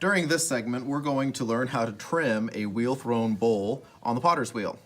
During this segment, we're going to learn how to trim a wheel-thrown bowl on the potter's wheel.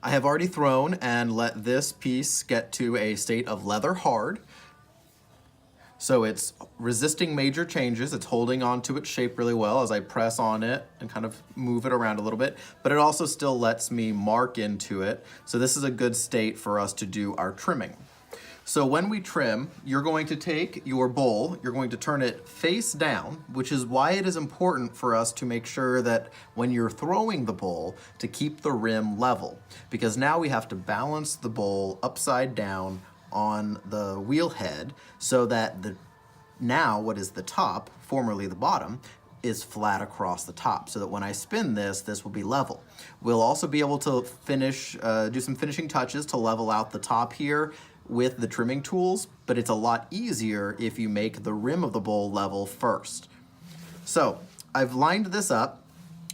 I have already thrown and let this piece get to a state of leather hard. So it's resisting major changes. It's holding on to its shape really well as I press on it and kind of move it around a little bit, but it also still lets me mark into it. So this is a good state for us to do our trimming. So when we trim, you're going to take your bowl, you're going to turn it face down, which is why it is important for us to make sure that when you're throwing the bowl to keep the rim level, because now we have to balance the bowl upside down on the wheel head so that now what is the top, formerly the bottom, is flat across the top, so that when I spin this, this will be level. We'll also be able to finish, do some finishing touches to level out the top here with the trimming tools, but it's a lot easier if you make the rim of the bowl level first. So I've lined this up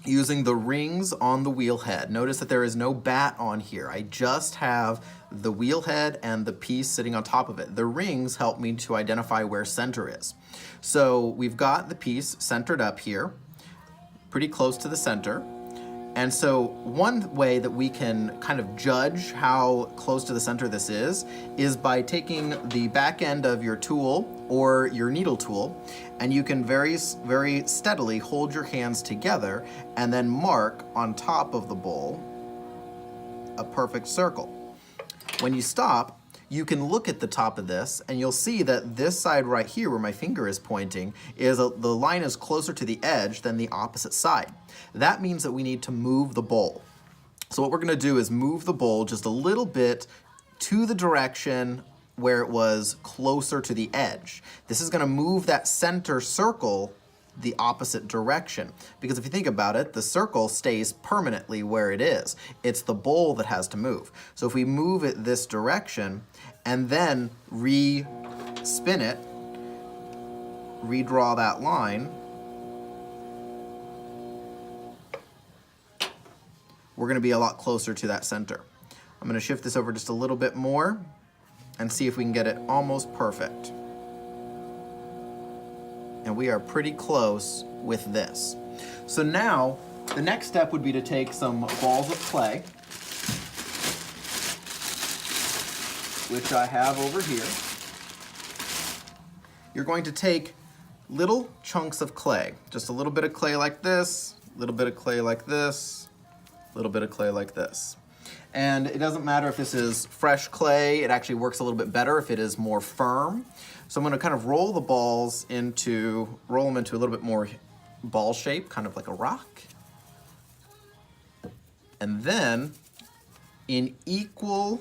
using the rings on the wheel head. Notice that there is no bat on here. I just have the wheel head and the piece sitting on top of it. The rings help me to identify where center is. So we've got the piece centered up here, pretty close to the center. And so one way that we can kind of judge how close to the center this is by taking the back end of your tool or your needle tool, and you can very steadily hold your hands together and then mark on top of the bowl a perfect circle. When you stop, you can look at the top of this and you'll see that this side right here where my finger is pointing is the line is closer to the edge than the opposite side. That means that we need to move the bowl. So what we're gonna do is move the bowl just a little bit to the direction where it was closer to the edge. This is gonna move that center circle the opposite direction. Because if you think about it, the circle stays permanently where it is. It's the bowl that has to move. So if we move it this direction and then re-spin it, redraw that line, we're gonna be a lot closer to that center. I'm gonna shift this over just a little bit more and see if we can get it almost perfect. And we are pretty close with this. So now, the next step would be to take some balls of clay, which I have over here. You're going to take little chunks of clay, just a little bit of clay like this, a little bit of clay like this, a little bit of clay like this. And it doesn't matter if this is fresh clay, it actually works a little bit better if it is more firm. So I'm gonna kind of roll them into a little bit more ball shape, kind of like a rock. And then in equal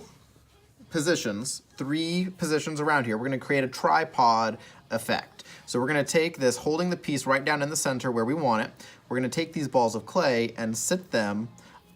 positions, 3 positions around here, we're gonna create a tripod effect. So we're gonna take this, holding the piece right down in the center where we want it. We're gonna take these balls of clay and sit them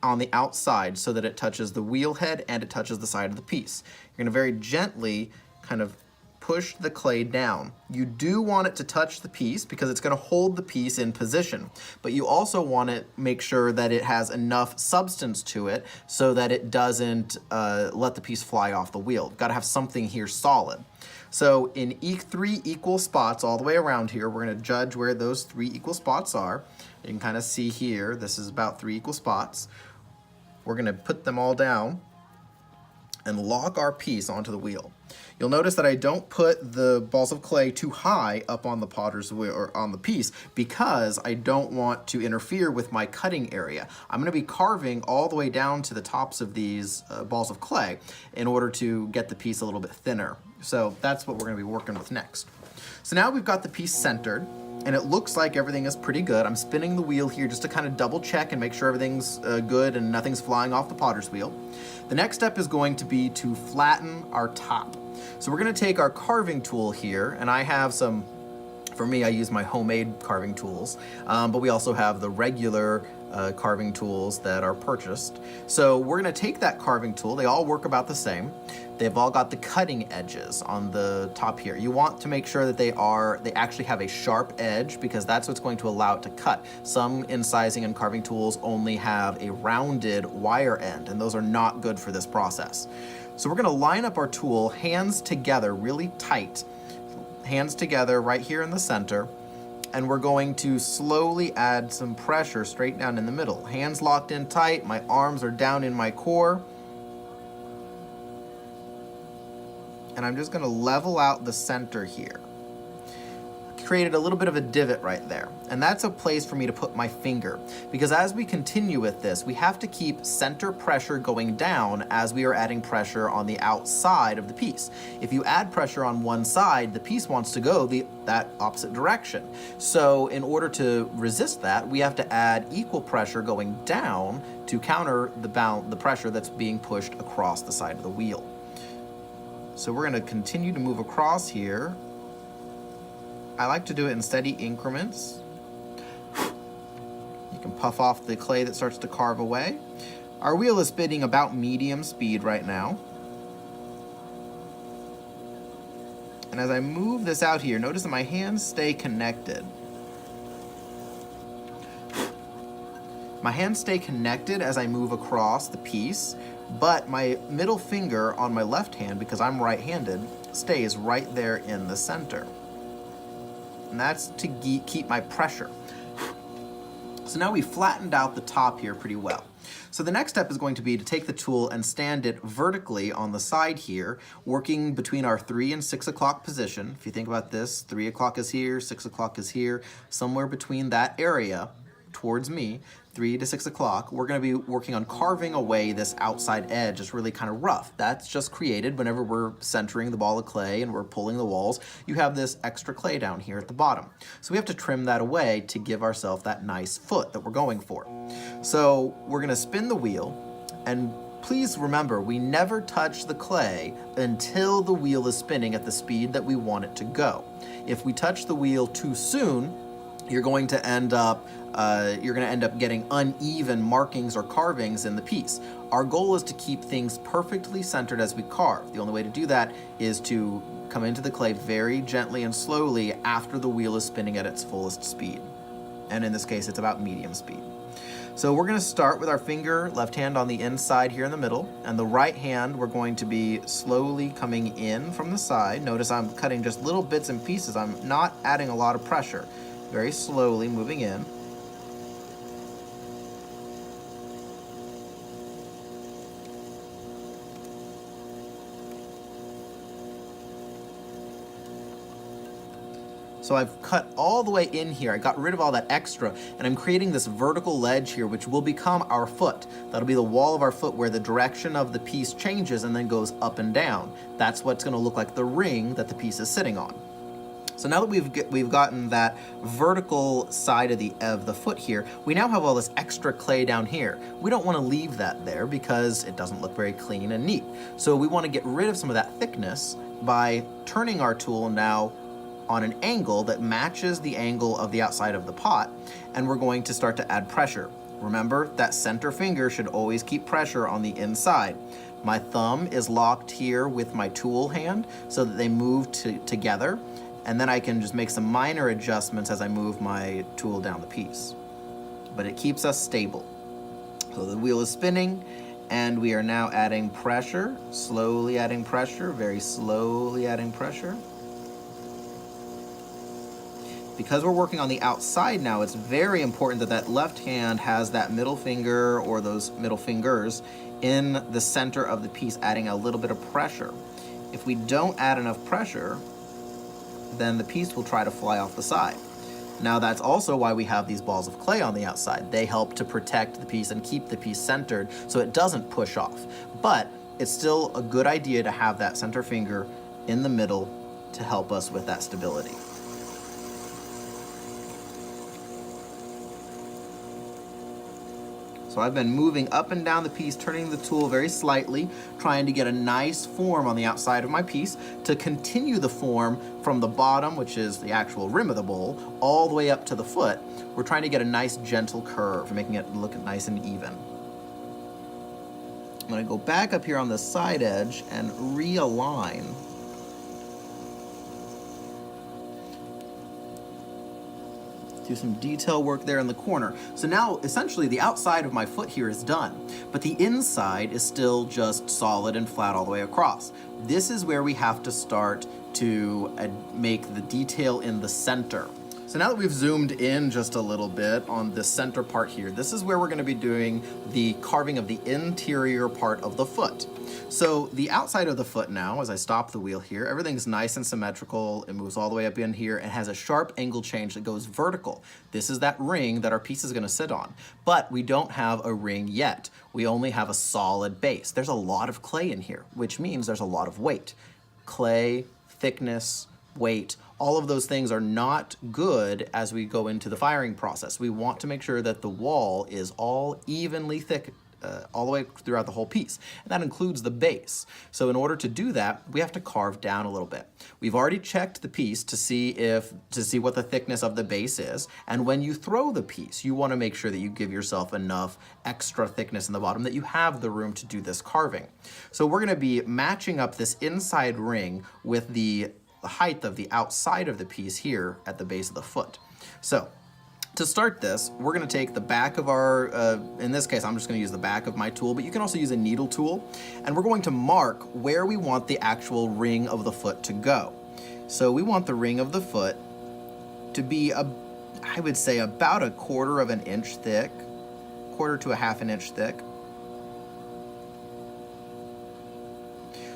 on the outside so that it touches the wheel head and it touches the side of the piece. You're gonna very gently kind of push the clay down. You do want it to touch the piece because it's gonna hold the piece in position, but you also want to make sure that it has enough substance to it so that it doesn't let the piece fly off the wheel. Got to have something here solid. So in 3 equal spots all the way around here, we're gonna judge where those 3 equal spots are. You can kind of see here, this is about 3 equal spots. We're gonna put them all down and lock our piece onto the wheel. You'll notice that I don't put the balls of clay too high up on the potter's wheel or on the piece because I don't want to interfere with my cutting area. I'm gonna be carving all the way down to the tops of these balls of clay in order to get the piece a little bit thinner. So that's what we're gonna be working with next. So now we've got the piece centered and it looks like everything is pretty good. I'm spinning the wheel here just to kind of double check and make sure everything's good and nothing's flying off the potter's wheel. The next step is going to be to flatten our top. So we're gonna take our carving tool here, and I have some, for me, I use my homemade carving tools, but we also have the regular carving tools that are purchased. So we're gonna take that carving tool, they all work about the same. They've all got the cutting edges on the top here. You want to make sure that they actually have a sharp edge because that's what's going to allow it to cut. Some incising and carving tools only have a rounded wire end, and those are not good for this process. So we're gonna line up our tool, hands together really tight, hands together right here in the center, and we're going to slowly add some pressure straight down in the middle. Hands locked in tight, my arms are down in my core. And I'm just gonna level out the center here. Created a little bit of a divot right there. And that's a place for me to put my finger. Because as we continue with this, we have to keep center pressure going down as we are adding pressure on the outside of the piece. If you add pressure on one side, the piece wants to go that opposite direction. So in order to resist that, we have to add equal pressure going down to counter the pressure that's being pushed across the side of the wheel. So we're gonna continue to move across here. I like to do it in steady increments. You can puff off the clay that starts to carve away. Our wheel is spinning about medium speed right now. And as I move this out here, notice that my hands stay connected. My hands stay connected as I move across the piece, but my middle finger on my left hand, because I'm right-handed, stays right there in the center. And that's to keep my pressure. So now we flattened out the top here pretty well. So the next step is going to be to take the tool and stand it vertically on the side here, working between our 3 and 6 o'clock position. If you think about this, 3 o'clock is here, 6 o'clock is here, somewhere between that area towards me, 3 to 6 o'clock, we're going to be working on carving away this outside edge. It's really kind of rough. That's just created whenever we're centering the ball of clay and we're pulling the walls. You have this extra clay down here at the bottom. So we have to trim that away to give ourselves that nice foot that we're going for. So we're going to spin the wheel, and please remember, we never touch the clay until the wheel is spinning at the speed that we want it to go. If we touch the wheel too soon, you're going to end up getting uneven markings or carvings in the piece. Our goal is to keep things perfectly centered as we carve. The only way to do that is to come into the clay very gently and slowly after the wheel is spinning at its fullest speed. And in this case, it's about medium speed. So we're going to start with our finger, left hand on the inside here in the middle, and the right hand we're going to be slowly coming in from the side. Notice I'm cutting just little bits and pieces. I'm not adding a lot of pressure. Very slowly moving in. So I've cut all the way in here. I got rid of all that extra, and I'm creating this vertical ledge here, which will become our foot. That'll be the wall of our foot where the direction of the piece changes and then goes up and down. That's what's gonna look like the ring that the piece is sitting on. So now that we've gotten that vertical side of the foot here, we now have all this extra clay down here. We don't want to leave that there because it doesn't look very clean and neat. So we want to get rid of some of that thickness by turning our tool now on an angle that matches the angle of the outside of the pot, and we're going to start to add pressure. Remember, that center finger should always keep pressure on the inside. My thumb is locked here with my tool hand so that they move together. And then I can just make some minor adjustments as I move my tool down the piece. But it keeps us stable. So the wheel is spinning, and we are now adding pressure, slowly adding pressure, very slowly adding pressure. Because we're working on the outside now, it's very important that that left hand has that middle finger or those middle fingers in the center of the piece, adding a little bit of pressure. If we don't add enough pressure, then the piece will try to fly off the side. Now that's also why we have these balls of clay on the outside. They help to protect the piece and keep the piece centered so it doesn't push off. But it's still a good idea to have that center finger in the middle to help us with that stability. So I've been moving up and down the piece, turning the tool very slightly, trying to get a nice form on the outside of my piece to continue the form from the bottom, which is the actual rim of the bowl, all the way up to the foot. We're trying to get a nice gentle curve, making it look nice and even. I'm gonna go back up here on the side edge and realign. Do some detail work there in the corner. So now, essentially, the outside of my foot here is done, but the inside is still just solid and flat all the way across. This is where we have to start to make the detail in the center. So So now that we've zoomed in just a little bit on the center part here, this is where we're going to be doing the carving of the interior part of the foot. So the outside of the foot now, as I stop the wheel here, everything's nice and symmetrical. It moves all the way up in here and has a sharp angle change that goes vertical. This is that ring that our piece is going to sit on. But we don't have a ring yet. We only have a solid base. There's a lot of clay in here, which means there's a lot of weight. Clay, thickness, weight, all of those things are not good as we go into the firing process. We want to make sure that the wall is all evenly thick all the way throughout the whole piece, and that includes the base. So in order to do that, we have to carve down a little bit. We've already checked the piece to see what the thickness of the base is, and when you throw the piece, you want to make sure that you give yourself enough extra thickness in the bottom that you have the room to do this carving. So we're going to be matching up this inside ring with the height of the outside of the piece here at the base of the foot. So to start this, we're going to take the back of our, in this case, I'm just going to use the back of my tool, but you can also use a needle tool, and we're going to mark where we want the actual ring of the foot to go. So we want the ring of the foot to be, I would say, about 1/4 of an inch thick, 1/4 to 1/2 an inch thick.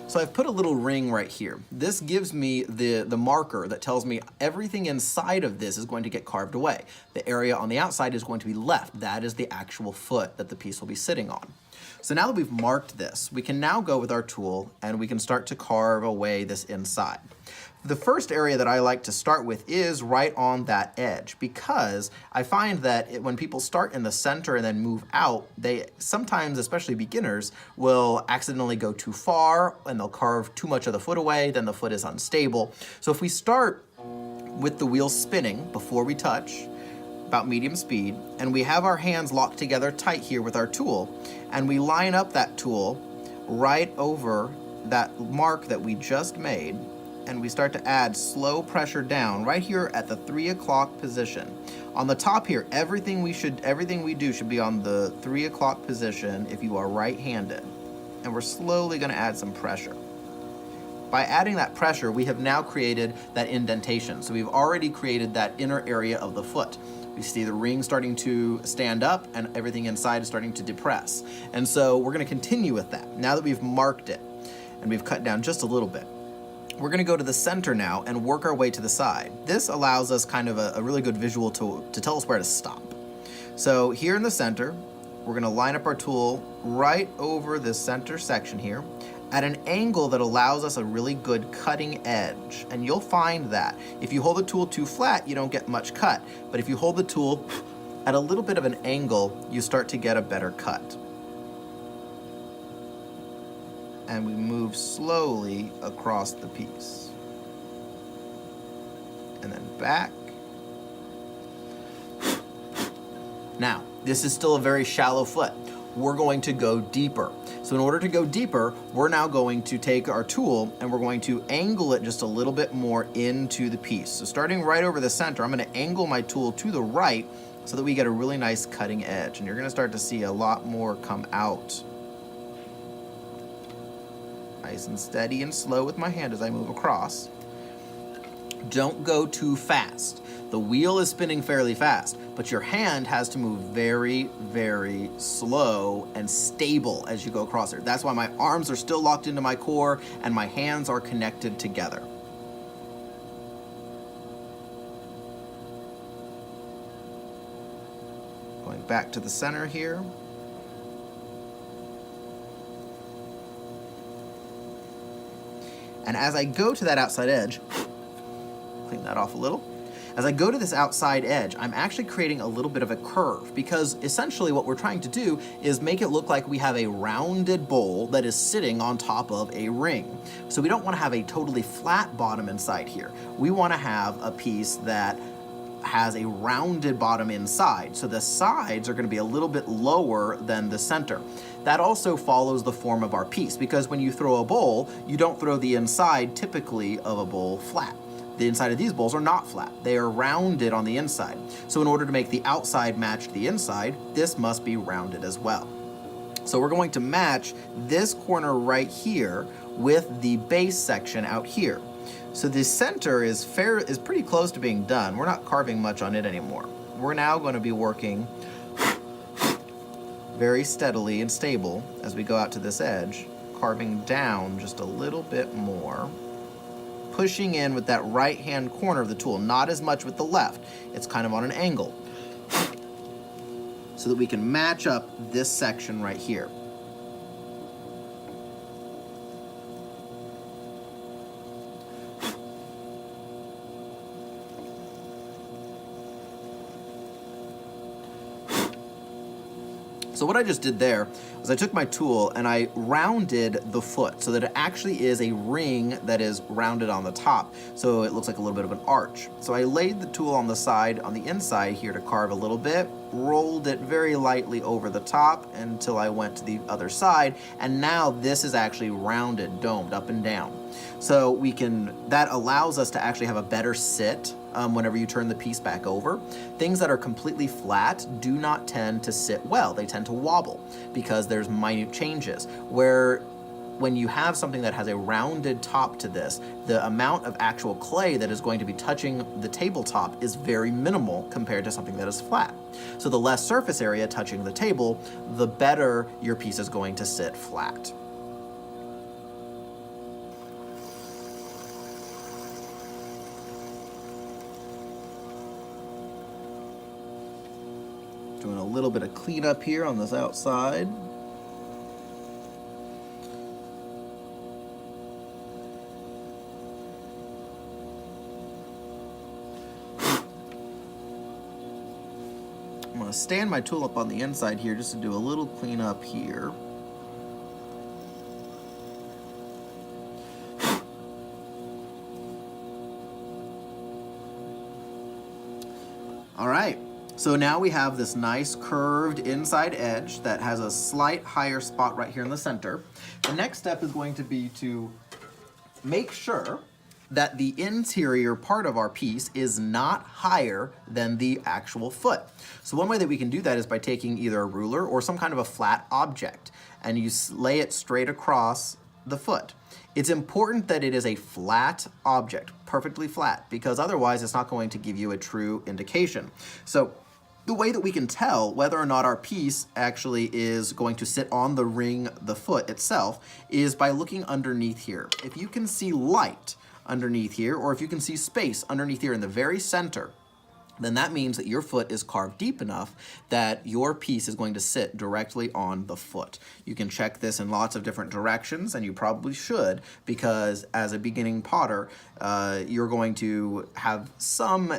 So I've put a little ring right here. This gives me the marker that tells me everything inside of this is going to get carved away. The area on the outside is going to be left. That is the actual foot that the piece will be sitting on. So now that we've marked this, we can now go with our tool and we can start to carve away this inside. The first area that I like to start with is right on that edge, because I find that when people start in the center and then move out, they sometimes, especially beginners, will accidentally go too far and they'll carve too much of the foot away, then the foot is unstable. So if we start with the wheel spinning before we touch, about medium speed, and we have our hands locked together tight here with our tool, and we line up that tool right over that mark that we just made, and we start to add slow pressure down right here at the 3 o'clock position. On the top here, everything we do should be on the 3 o'clock position if you are right-handed. And we're slowly going to add some pressure. By adding that pressure, we have now created that indentation. So we've already created that inner area of the foot. We see the ring starting to stand up and everything inside is starting to depress. And so we're going to continue with that. Now that we've marked it and we've cut down just a little bit, we're going to go to the center now and work our way to the side. This allows us kind of a really good visual to tell us where to stop. So here in the center, we're going to line up our tool right over this center section here at an angle that allows us a really good cutting edge. And you'll find that if you hold the tool too flat, you don't get much cut. But if you hold the tool at a little bit of an angle, you start to get a better cut. And we move slowly across the piece. And then back. Now, this is still a very shallow foot. We're going to go deeper. So in order to go deeper, we're now going to take our tool and we're going to angle it just a little bit more into the piece. So starting right over the center, I'm going to angle my tool to the right so that we get a really nice cutting edge. And you're going to start to see a lot more come out. Nice and steady and slow with my hand as I move across. Don't go too fast. The wheel is spinning fairly fast, but your hand has to move very, very slow and stable as you go across there. That's why my arms are still locked into my core and my hands are connected together. Going back to the center here. And as I go to that outside edge, clean that off a little. As I go to this outside edge, I'm actually creating a little bit of a curve, because essentially what we're trying to do is make it look like we have a rounded bowl that is sitting on top of a ring. So we don't want to have a totally flat bottom inside here. We want to have a piece that has a rounded bottom inside. So the sides are going to be a little bit lower than the center. That also follows the form of our piece, because when you throw a bowl, you don't throw the inside typically of a bowl flat. The inside of these bowls are not flat. They are rounded on the inside. So in order to make the outside match the inside, this must be rounded as well. So we're going to match this corner right here with the base section out here. So the center is pretty close to being done. We're not carving much on it anymore. We're now going to be working very steadily and stable as we go out to this edge, carving down just a little bit more, pushing in with that right-hand corner of the tool, not as much with the left. It's kind of on an angle, so that we can match up this section right here. So what I just did there was I took my tool and I rounded the foot so that it actually is a ring that is rounded on the top. So it looks like a little bit of an arch. So I laid the tool on the side, on the inside here to carve a little bit, rolled it very lightly over the top until I went to the other side. And now this is actually rounded, domed up and down. So that allows us to actually have a better sit whenever you turn the piece back over. Things that are completely flat do not tend to sit well. They tend to wobble because there's minute changes. When you have something that has a rounded top to this, the amount of actual clay that is going to be touching the tabletop is very minimal compared to something that is flat. So the less surface area touching the table, the better your piece is going to sit flat. Doing a little bit of cleanup here on this outside. I'm going to stand my tool up on the inside here just to do a little cleanup here. All right. So now we have this nice curved inside edge that has a slight higher spot right here in the center. The next step is going to be to make sure that the interior part of our piece is not higher than the actual foot. So one way that we can do that is by taking either a ruler or some kind of a flat object, and you lay it straight across the foot. It's important that it is a flat object, perfectly flat, because otherwise it's not going to give you a true indication. So the way that we can tell whether or not our piece actually is going to sit on the ring, the foot itself, is by looking underneath here. If you can see light underneath here, or if you can see space underneath here in the very center, then that means that your foot is carved deep enough that your piece is going to sit directly on the foot. You can check this in lots of different directions, and you probably should, because as a beginning potter, you're going to have some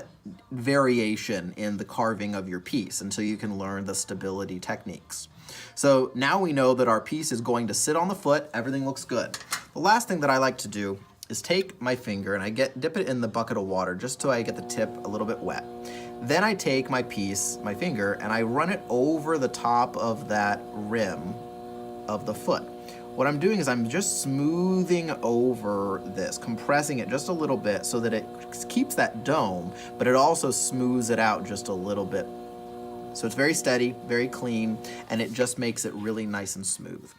variation in the carving of your piece until you can learn the stability techniques. So now we know that our piece is going to sit on the foot. Everything looks good. The last thing that I like to do is take my finger and I dip it in the bucket of water just so I get the tip a little bit wet. Then I take my finger, and I run it over the top of that rim of the foot. What I'm doing is I'm just smoothing over this, compressing it just a little bit so that it keeps that dome, but it also smooths it out just a little bit. So it's very steady, very clean, and it just makes it really nice and smooth.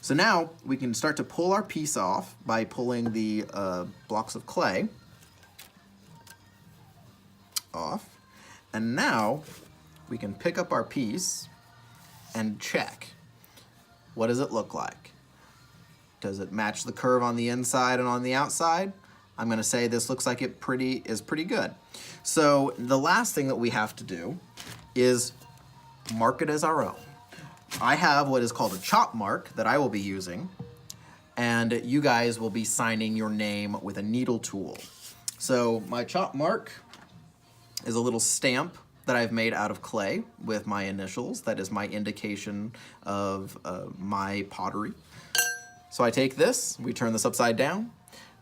So now we can start to pull our piece off by pulling the blocks of clay off. And now we can pick up our piece and check. What does it look like? Does it match the curve on the inside and on the outside? I'm going to say this looks like it is pretty good. So the last thing that we have to do is mark it as our own. I have what is called a chop mark that I will be using, and you guys will be signing your name with a needle tool. So my chop mark is a little stamp that I've made out of clay with my initials. That is my indication of my pottery. So I take this, we turn this upside down,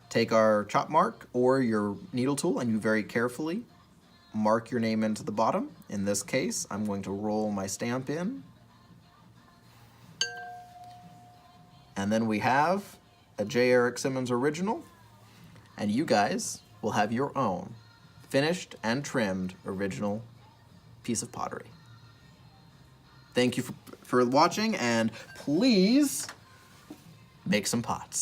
take our chop mark or your needle tool, and you very carefully mark your name into the bottom. In this case, I'm going to roll my stamp in. And then we have a J. Eric Simmons original, and you guys will have your own finished and trimmed original piece of pottery. Thank you for watching, and please make some pots.